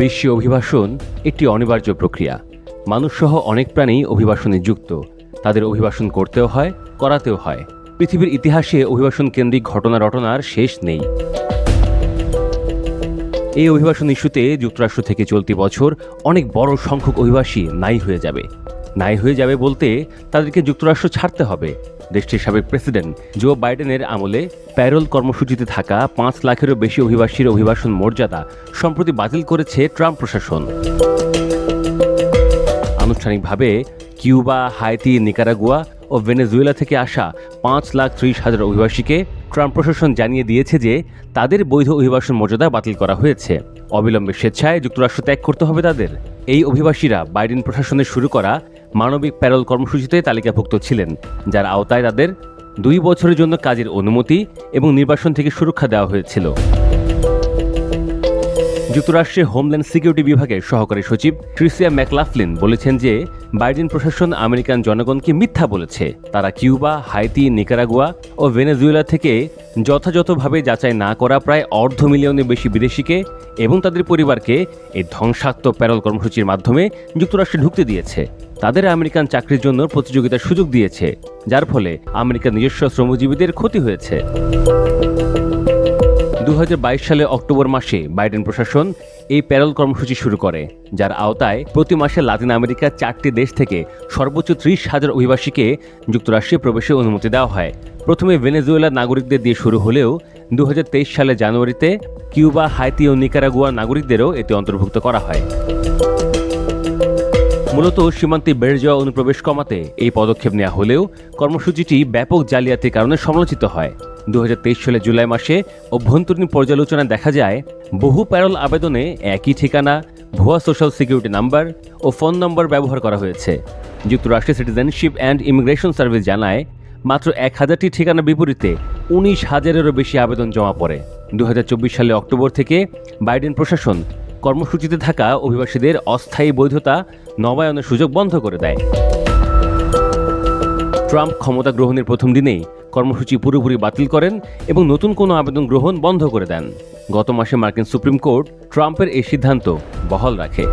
বিশ্ব অভিবাসন একটি অনিবার্য প্রক্রিয়া। মানুষসহ অনেক প্রাণী অভিবাসনে যুক্ত। তাদের অভিবাসন করতেও হয়, করাতেও হয়। পৃথিবীর ইতিহাসে অভিবাসন কেন্দ্রিক ঘটনা রটনার শেষ নেই। এই অভিবাসন ইস্যুতে যুক্তরাষ্ট্র থেকে চলতি বছর অনেক বড় সংখ্যক অভিবাসী নাই হয়ে যাবে বলতে তাদেরকে যুক্তরাষ্ট্র ছাড়তে হবে। দেশটির সাবেক প্রেসিডেন্ট জো বাইডেনের আমলে প্যারোল কর্মসূচিতে থাকা ৫ লাখেরও বেশি অভিবাসীর অভিবাসন মর্যাদা সম্প্রতি বাতিল করেছে ট্রাম্প প্রশাসন। আনুষ্ঠানিকভাবে কিউবা, হাইতি, নিকারাগুয়া ও ভেনেজুয়েলা থেকে আসা ৫,৩০,০০০ অভিবাসীকে ট্রাম্প প্রশাসন জানিয়ে দিয়েছে যে তাদের বৈধ অভিবাসন মর্যাদা বাতিল করা হয়েছে। অবিলম্বে স্বেচ্ছায় যুক্তরাষ্ট্র ত্যাগ করতে হবে তাদের। এই অভিবাসীরা বাইডেন প্রশাসনের শুরু করা মানবিক প্যারোল কর্মসূচিতে তালিকাভুক্ত ছিলেন, যার আওতায় তাদের ২ বছরের জন্য কাজের অনুমতি এবং নির্বাসন থেকে সুরক্ষা দেওয়া হয়েছিল। যুক্তরাষ্ট্রের হোমল্যান্ড সিকিউরিটি বিভাগের সহকারী সচিব ট্রিসিয়া ম্যাকলাফলিন বলেছেন যে বাইডেন প্রশাসন আমেরিকান জনগণকে মিথ্যা বলেছে। তারা কিউবা, হাইতি, নিকারাগুয়া ও ভেনেজুয়েলা থেকে যথাযথভাবে যাচাই না করা প্রায় ২৫০,০০০ বেশি বিদেশিকে এবং তাদের পরিবারকে এই ধ্বংসাত্মক প্যারোল কর্মসূচির মাধ্যমে যুক্তরাষ্ট্রে ঢুকতে দিয়েছে। তাদের আমেরিকান চাকরির জন্য প্রতিযোগিতার সুযোগ দিয়েছে, যার ফলে আমেরিকার নিজস্ব শ্রমজীবীদের ক্ষতি হয়েছে। ২০২২ সালে অক্টোবর মাসে বাইডেন প্রশাসন এই প্যারোল কর্মসূচি শুরু করে, যার আওতায় প্রতি মাসে লাতিন আমেরিকার ৪টি দেশ থেকে সর্বোচ্চ ৩০,০০০ অভিবাসীকে যুক্তরাষ্ট্রে প্রবেশের অনুমতি দেওয়া হয়। প্রথমে ভেনেজুয়েলার নাগরিকদের দিয়ে শুরু হলেও ২০২৩ সালে জানুয়ারিতে কিউবা, হাইতি ও নিকারাগুয়া নাগরিকদেরও এতে অন্তর্ভুক্ত করা হয়। মূলত সীমান্তে বেড়ে যাওয়া অনুপ্রবেশ কমাতে এই পদক্ষেপ নেওয়া হলেও কর্মসূচিটি ব্যাপক জালিয়াতির কারণে সমালোচিত হয়। ২০২৩ সালে জুলাই মাসে অভ্যন্তরীণ পর্যালোচনায় দেখা যায় বহু প্যারোল আবেদনে একই ঠিকানা, ভুয়া সোশ্যাল সিকিউরিটি নাম্বার ও ফোন নম্বর ব্যবহার করা হয়েছে। যুক্তরাষ্ট্রের সিটিজেনশিপ অ্যান্ড ইমিগ্রেশন সার্ভিস জানায় মাত্র ১,০০০টি ঠিকানার বিপরীতে ১৯,০০০-এরও বেশি আবেদন জমা পড়ে। ২০২৪ সালে অক্টোবর থেকে বাইডেন প্রশাসন কর্মসূচিতে থাকা অভিবাসীদের অস্থায়ী বৈধতা নবায়নের সুযোগ বন্ধ করে দেয়। ট্রাম্প ক্ষমতা গ্রহণের প্রথম দিনেই কর্মসূচি পুরোপুরি বাতিল করেন এবং নতুন কোনো আবেদন গ্রহণ বন্ধ করে দেন। গত মাসে মার্কিন সুপ্রিম কোর্ট ট্রাম্পের এই সিদ্ধান্ত বহাল রাখে।